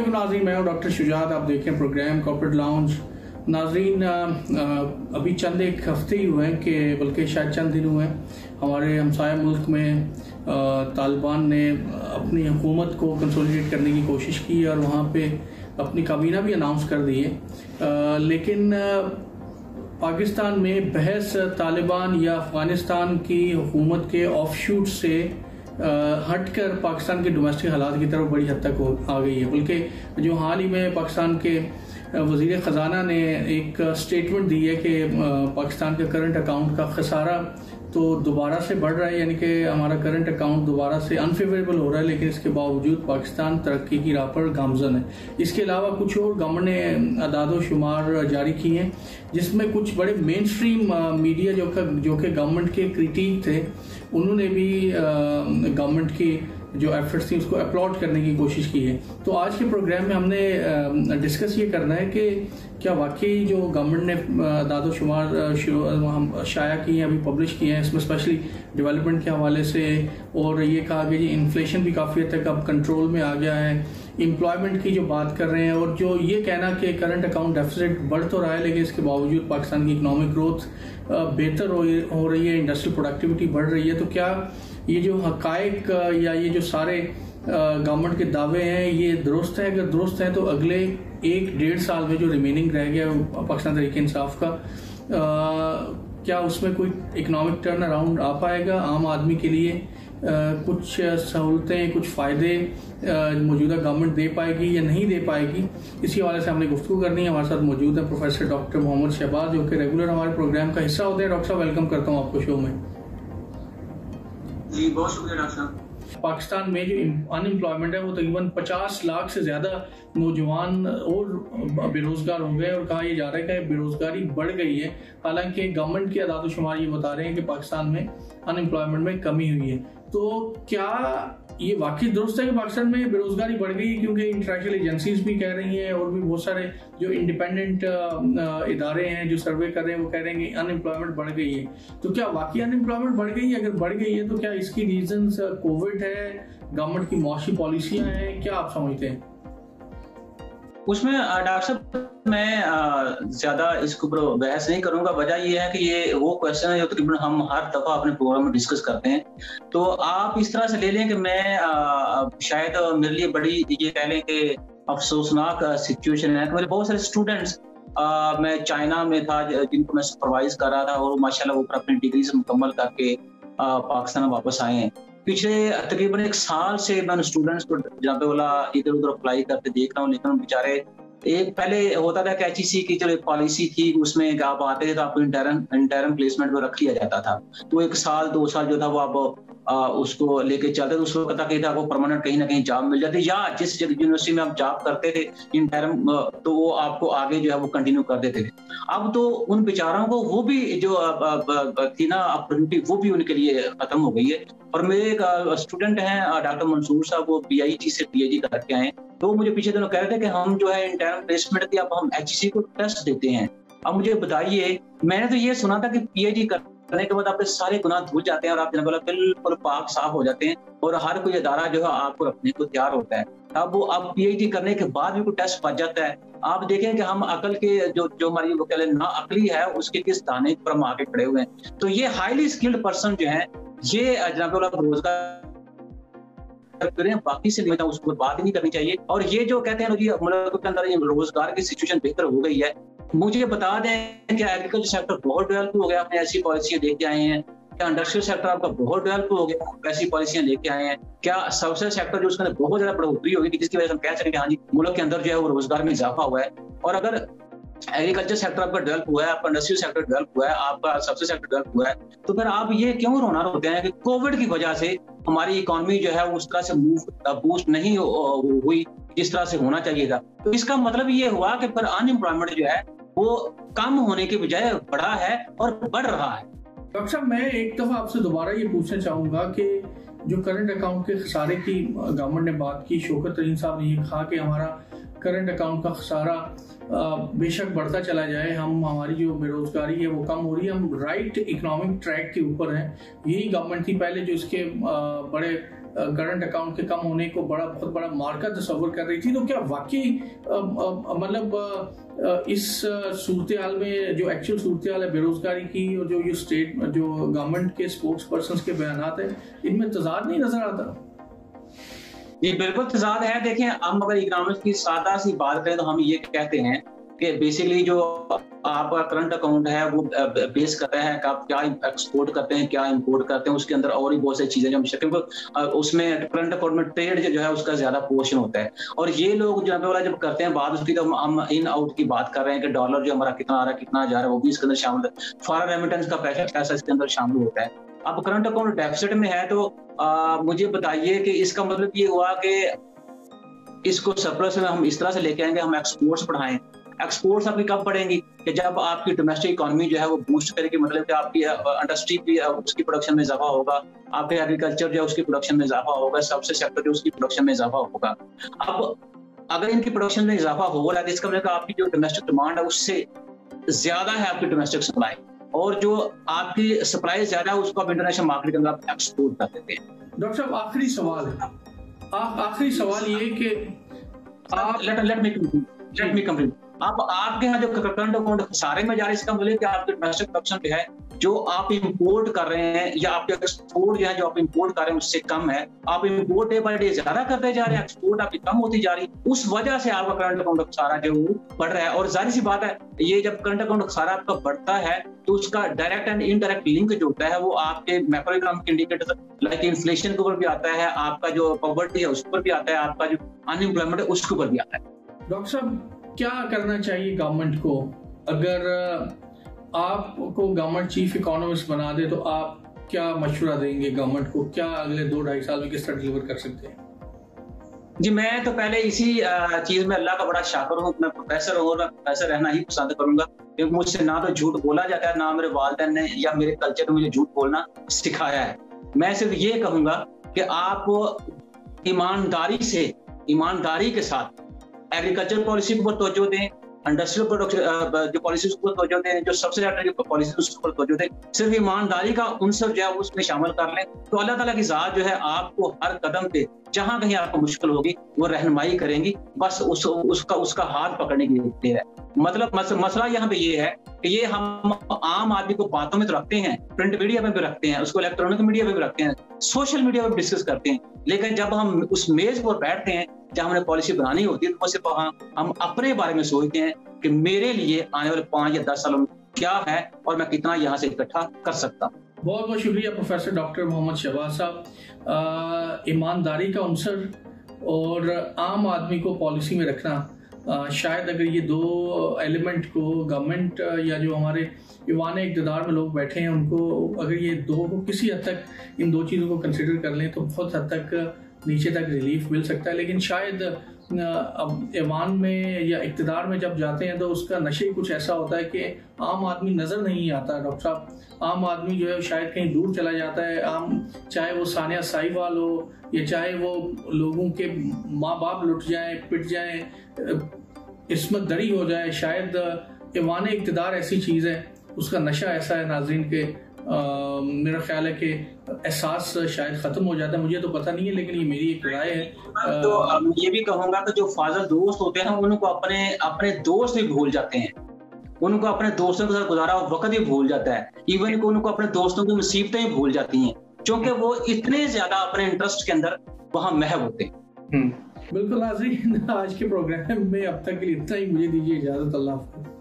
अस्सलाम नाज़रीन, मैं हूं डॉक्टर शुजात। आप देखें प्रोग्राम कॉर्पोरेट लाउंज। नाज़रीन, अभी चंद एक हफ्ते ही हुए हैं कि बल्कि शायद चंद दिन हुए हैं, हमारे हमसाया मुल्क में तालिबान ने अपनी हुकूमत को कंसोलिडेट करने की कोशिश की और वहाँ पे अपनी काबीना भी अनाउंस कर दी है। लेकिन पाकिस्तान में बहस तालिबान या अफगानिस्तान की हुकूमत के ऑफशूट से हटकर पाकिस्तान के डोमेस्टिक हालात की तरफ बड़ी हद तक आ गई है। बल्कि जो हाल ही में पाकिस्तान के वज़ीर ख़जाना ने एक स्टेटमेंट दी है कि पाकिस्तान के करंट अकाउंट का खसारा तो दोबारा से बढ़ रहा है, यानी कि हमारा करंट अकाउंट दोबारा से अनफेवरेबल हो रहा है, लेकिन इसके बावजूद पाकिस्तान तरक्की की राह पर गामजन है। इसके अलावा कुछ और गवर्नमेंट ने अदादो शुमार जारी किए हैं, जिसमें कुछ बड़े मेन स्ट्रीम मीडिया जो कि गवर्नमेंट के क्रिटिक थे, उन्होंने भी गवर्नमेंट की जो एफर्ट्स थी उसको अपलॉड करने की कोशिश की है। तो आज के प्रोग्राम में हमने डिस्कस ये करना है कि क्या वाकई जो गवर्नमेंट ने दादो शुमार शाया किए हैं, अभी पब्लिश किए हैं, इसमें स्पेशली डेवलपमेंट के हवाले से, और ये कहा कि इन्फ्लेशन भी काफ़ी हद तक अब कंट्रोल में आ गया है, एम्प्लॉयमेंट की जो बात कर रहे हैं, और जो ये कहना कि करंट अकाउंट डेफिसिट बढ़ तो रहा है लेकिन इसके बावजूद पाकिस्तान की इकोनॉमिक ग्रोथ बेहतर हो रही है, इंडस्ट्रियल प्रोडक्टिविटी बढ़ रही है। तो क्या ये जो हकायक या ये जो सारे गवर्नमेंट के दावे हैं ये दुरुस्त है? अगर दुरुस्त है तो अगले 1-1.5 साल में जो रिमेनिंग रह गया पाकिस्तान तहरीक इंसाफ का, क्या उसमें कोई इकोनॉमिक टर्न अराउंड आ पाएगा? आम आदमी के लिए कुछ सहूलतें, कुछ फ़ायदे मौजूदा गवर्नमेंट दे पाएगी या नहीं दे पाएगी? इसी हवाले से हमने गुफ्तगू करनी है। हमारे साथ मौजूद है प्रोफेसर डॉक्टर मोहम्मद शहबाज, जो कि रेगुलर हमारे प्रोग्राम का हिस्सा होते हैं। डॉक्टर साहब, वेलकम करता हूँ आपको शो में। जी बहुत शुक्रिया डॉक्टर साहब। पाकिस्तान में जो अनएम्प्लॉयमेंट है वो तकरीबन 50 लाख से ज्यादा नौजवान और बेरोजगार हो गए, और कहा यह जा रहा है कि बेरोजगारी बढ़ गई है। हालांकि गवर्नमेंट के आदाद-ओ-शुमार ये बता रहे हैं कि पाकिस्तान में अनएम्प्लॉयमेंट में कमी हुई है। तो क्या ये वाकई दुरुस्त है कि पाकिस्तान में बेरोजगारी बढ़ गई है? क्योंकि इंटरनेशनल एजेंसीज भी कह रही हैं और भी बहुत सारे जो इंडिपेंडेंट इदारे हैं जो सर्वे कर रहे हैं वो कह रहे हैं कि अनएम्प्लॉयमेंट बढ़ गई है। तो क्या वाकई अनएम्प्लॉयमेंट बढ़ गई है? अगर बढ़ गई है तो क्या इसकी रीजंस कोविड है, गवर्नमेंट की मुआशी पॉलिसियां हैं, क्या आप समझते हैं? उसमें डॉक्टर साहब मैं ज्यादा इसके ऊपर बहस नहीं करूंगा। वजह यह है कि ये वो क्वेश्चन है जो तकरीबन हम हर दफा अपने प्रोग्राम में डिस्कस करते हैं। तो आप इस तरह से ले लें कि मैं शायद मेरे लिए बड़ी ये कह लें कि अफसोसनाक सिचुएशन है कि मेरे बहुत सारे स्टूडेंट्स, मैं चाइना में था जिनको मैं सुपरवाइज कर रहा था, और माशाल्लाह वो अपनी डिग्री से मुकम्मल करके पाकिस्तान वापस आए हैं। पिछले तकरीबन 1 साल से मैं स्टूडेंट्स को जहाँ पे बोला इधर उधर अप्लाई करते देख रहा हूँ, लेकिन बेचारे एक पहले होता था कि HEC की जो पॉलिसी थी उसमें आप आते थे तो आपको इंटर्न प्लेसमेंट में रख लिया जाता था। तो 1 साल 2 साल जो था वो आप उसको लेके चलते थे। उस वक्त तक था आपको परमानेंट कहीं ना कहीं जॉब मिल जाती, या जिस यूनिवर्सिटी में आप जॉब करते थे इंटर्न, तो वो आपको आगे जो है वो कंटिन्यू कर देते थे। अब तो उन बेचारों को वो भी जो थी ना अपॉर्चुनिटी, वो भी उनके लिए खत्म हो गई है। और मेरे एक स्टूडेंट हैं डॉक्टर मंसूर साहब, वो PIT से PhD करके आए, तो मुझे पीछे दिनों कह रहे थे कि हम जो है इंटर्न प्लेसमेंट की अब हम HEC को टेस्ट देते हैं। अब मुझे बताइए, मैंने तो ये सुना था कि PhD करने के बाद आपके सारे गुनाह धुल जाते हैं और आप बिल्कुल पाक साफ हो जाते हैं, और हर कोई अदारा जो है आपको रखने को तैयार होता है। अब PhD करने के बाद भी कोई टेस्ट बच जाता है। आप देखें कि हम अकल के जो हमारी वो कह लें ना अकली है उसके किस दाने पर हम आके खड़े हुए हैं। तो ये हाईली स्किल्ड पर्सन जो है ये जनाब रोजगार करें, बाकी से नहीं उस पर बात नहीं करनी चाहिए। और ये जो कहते हैं कि मुल्क के अंदर रोजगार की सिचुएशन बेहतर हो गई है, मुझे बता दें कि एग्रीकल्चर सेक्टर बहुत डेवलप हो गया, आपने ऐसी पॉलिसियां लेके आए हैं। क्या इंडस्ट्रियल सेक्टर आपका बहुत डेवलप हो गया, ऐसी पॉलिसियां लेके आए हैं? क्या सर्विसेज सेक्टर जो उसके अंदर बहुत ज्यादा बढ़ोतरी होगी जिसकी वजह से हम कह सकें हाँ जी मुल्क के अंदर जो है वो रोजगार में इजाफा हुआ है? और अगर एग्रीकल्चर सेक्टर आपका डेवलप हुआ है, आपका इंडस्ट्रियल सेक्टर डेवलप हुआ है, आपका सर्विसेज सेक्टर डेवलप हुआ है, तो फिर आप ये क्यों रोना रोते हैं कि कोविड की वजह से हमारी इकोनॉमी जो है उस तरह से बूस्ट नहीं हुई जिस तरह से होना चाहिए था? तो इसका मतलब ये हुआ कि फिर अनएम्प्लॉयमेंट जो है वो कम होने के बजाय बढ़ा है और बढ़ रहा है। डॉक्टर साहब, मैं एक दफा आपसे दोबारा ये पूछना चाहूंगा कि जो करंट अकाउंट के खसारे की गवर्नमेंट ने बात की, शौकत तरीन साहब ने ये कहा कि हमारा करंट अकाउंट का खसारा बेशक बढ़ता चला जाए, हमारी जो बेरोजगारी है वो कम हो रही है, हम राइट इकोनॉमिक ट्रैक के ऊपर हैं। यही गवर्नमेंट थी पहले जो इसके बड़े करंट अकाउंट के कम होने को बहुत बड़ा मार्का तस्वर कर रही थी। तो क्या वाकई मतलब इस सूरत हाल में जो एक्चुअल सूरत हाल है बेरोजगारी की और जो गवर्नमेंट के स्पोक्स पर्सन के बयानात है, इनमें तजाद नहीं नजर आता? ये बिल्कुल तजाद है। देखें, हम अगर इकोनॉमिक्स की सादा सी बात करें तो हम ये कहते हैं कि बेसिकली जो आपका करंट अकाउंट है वो बेस करता है कि आप क्या एक्सपोर्ट करते हैं, क्या इंपोर्ट करते हैं। उसके अंदर और भी बहुत सारी चीजें जो उसमें करंट अकाउंट में ट्रेड जो है उसका ज्यादा पोर्शन होता है। और ये लोग जब करते हैं बात उसकी, तो हम इन आउट की बात कर रहे हैं कि डॉलर जो हमारा कितना आ रहा है, कितना जा रहा है, वो भी इसके अंदर शामिल है। फॉरेन रेमिटेंस का पैसा इसके अंदर शामिल होता है। अब करंट अकाउंट डेफिसिट में है तो मुझे बताइए कि इसका मतलब ये हुआ कि इसको सरप्लस में हम इस तरह से लेके आएंगे, हम एक्सपोर्ट्स बढ़ाएं। एक्सपोर्ट्स आपकी कब बढ़ेंगी कि जब आपकी डोमेस्टिक इकोनॉमी जो है वो बूस्ट करेगी, मतलब कि आपकी इंडस्ट्री भी उसकी प्रोडक्शन में इजाफा होगा, आपके एग्रीकल्चर जो है उसकी प्रोडक्शन में इजाफा होगा, सबसे सेक्टर जो उसकी प्रोडक्शन में इजाफा होगा। अब अगर इनकी प्रोडक्शन में इजाफा हो रहा है तो इसका मतलब आपकी जो डोमेस्टिक डिमांड है उससे ज्यादा है आपकी डोमेस्टिक सप्लाई, और जो आपकी सप्लाई ज्यादा है उसको आप इंटरनेशनल मार्केट के अंदर आप एक्सपोर्ट कर देते हैं। डॉक्टर साहब, आखिरी सवाल है, आखिरी सवाल ये कि आप लेट मी कंप्लीट। अब आपके यहाँ जो करंट अकाउंट खसारे में जा रहा है, इसका मतलब कि आपके डोमेस्टिक प्रोडक्शन जो है जो आप इंपोर्ट कर रहे हैं या आपके एक्सपोर्ट जो है जो आप इंपोर्ट कर रहे हैं उससे कम है। आप इंपोर्ट डे बाय डे ज्यादा करते जा रहे हैं, एक्सपोर्ट आपकी कम होती जा रही है। उस वजह से आपका करंट अकाउंट खसारा जो है बढ़ रहा है। और जाहिर सी बात है, ये जब करंट अकाउंट खसारा आपका बढ़ता है तो उसका डायरेक्ट एंड इनडायरेक्ट लिंक जो होता है वो आपके macro economic indicator like inflation के ऊपर भी आता है, आपका जो पॉवर्टी है उस पर भी आता है, आपका जो अनएम्प्लॉयमेंट है उसके ऊपर भी आता है। डॉक्टर साहब, क्या करना चाहिए गवर्नमेंट को? अगर आपको गवर्नमेंट चीफ इकोनॉमिस्ट बना दे तो आप क्या मशवरा देंगे गवर्नमेंट को? क्या अगले 2-2.5 साल में किस तरह डिलीवर कर सकते हैं? जी, मैं तो पहले इसी चीज में अल्लाह का बड़ा शाकर हूँ। मैं प्रोफेसर हूँ और प्रोफेसर रहना ही पसंद करूंगा, क्योंकि मुझसे ना तो झूठ बोला जाता है, ना मेरे वालिदैन ने या मेरे कल्चर ने मुझे झूठ बोलना सिखाया है। मैं सिर्फ ये कहूंगा कि आप ईमानदारी के साथ एग्रीकल्चर पॉलिसी के ऊपर तवज्जो दें, इंडस्ट्रियल प्रोडक्ट जो पॉलिसीज को तवज्जो दें, जो सबसे ज्यादा पॉलिसी उसके ऊपर तवज्जो दें। सिर्फ ईमानदारी का उनसर जो है उसमें शामिल कर लें तो अल्लाह ताला की ज़ात जो है आपको हर कदम पे जहां कहीं आपको मुश्किल होगी वो रहनुमाई करेंगी। बस उसका हाथ पकड़ने की देर है। मतलब मसला यहाँ पे ये है कि ये हम आम आदमी को बातों में तो रखते हैं, प्रिंट मीडिया में भी रखते हैं, उसको इलेक्ट्रॉनिक मीडिया में भी रखते हैं, सोशल मीडिया में डिस्कस करते हैं, लेकिन जब हम उस मेज पर बैठते हैं जहां हमने पॉलिसी बनानी होती है तो सिर्फ हम अपने बारे में सोचते हैं कि मेरे लिए आने वाले 5 या 10 सालों में क्या है और मैं कितना यहाँ से इकट्ठा कर सकता हूँ। बहुत बहुत शुक्रिया प्रोफेसर डॉक्टर मोहम्मद शहबाज साहब। ईमानदारी का अंसर और आम आदमी को पॉलिसी में रखना, शायद अगर ये 2 एलिमेंट को गवर्नमेंट या जो हमारे ईवान इक़्तिदार में लोग बैठे हैं उनको अगर ये 2 को किसी हद तक इन 2 चीज़ों को कंसिडर कर लें तो बहुत हद तक नीचे तक रिलीफ मिल सकता है। लेकिन शायद अब ईवान में या इक़्तिदार में जब जाते हैं तो उसका नशे ही कुछ ऐसा होता है कि आम आदमी नज़र नहीं आता। डॉक्टर साहब, आम आदमी जो है शायद कहीं दूर चला जाता है। चाहे वो सानिया साहिवाल हो या चाहे वो लोगों के माँ बाप लुट जाएं, पिट जाएं, इस्मत दरी हो जाए, शायद ईवान इक़्तिदार ऐसी चीज़ है, उसका नशा ऐसा है नाज़रीन के मेरा ख्याल है कि एहसास शायद खत्म हो जाता है। मुझे तो पता नहीं है, लेकिन ये मेरी एक राय है। तो ये भी कहूंगा कि जो फाजल दोस्त होते हैं उनको अपने दोस्त भी भूल जाते हैं, उनको अपने दोस्तों के साथ गुजारा वक्त भी भूल जाता है, इवन को उनको अपने दोस्तों की मुसीबतें भी भूल जाती हैं, क्योंकि वो इतने ज्यादा अपने इंटरेस्ट के अंदर वहां महव होते हैं। बिल्कुल नाज़रीन, आज के प्रोग्राम में अब तक के लिए इतना ही। मुझे दीजिए इजाजत। अल्लाह हाफ़िज़।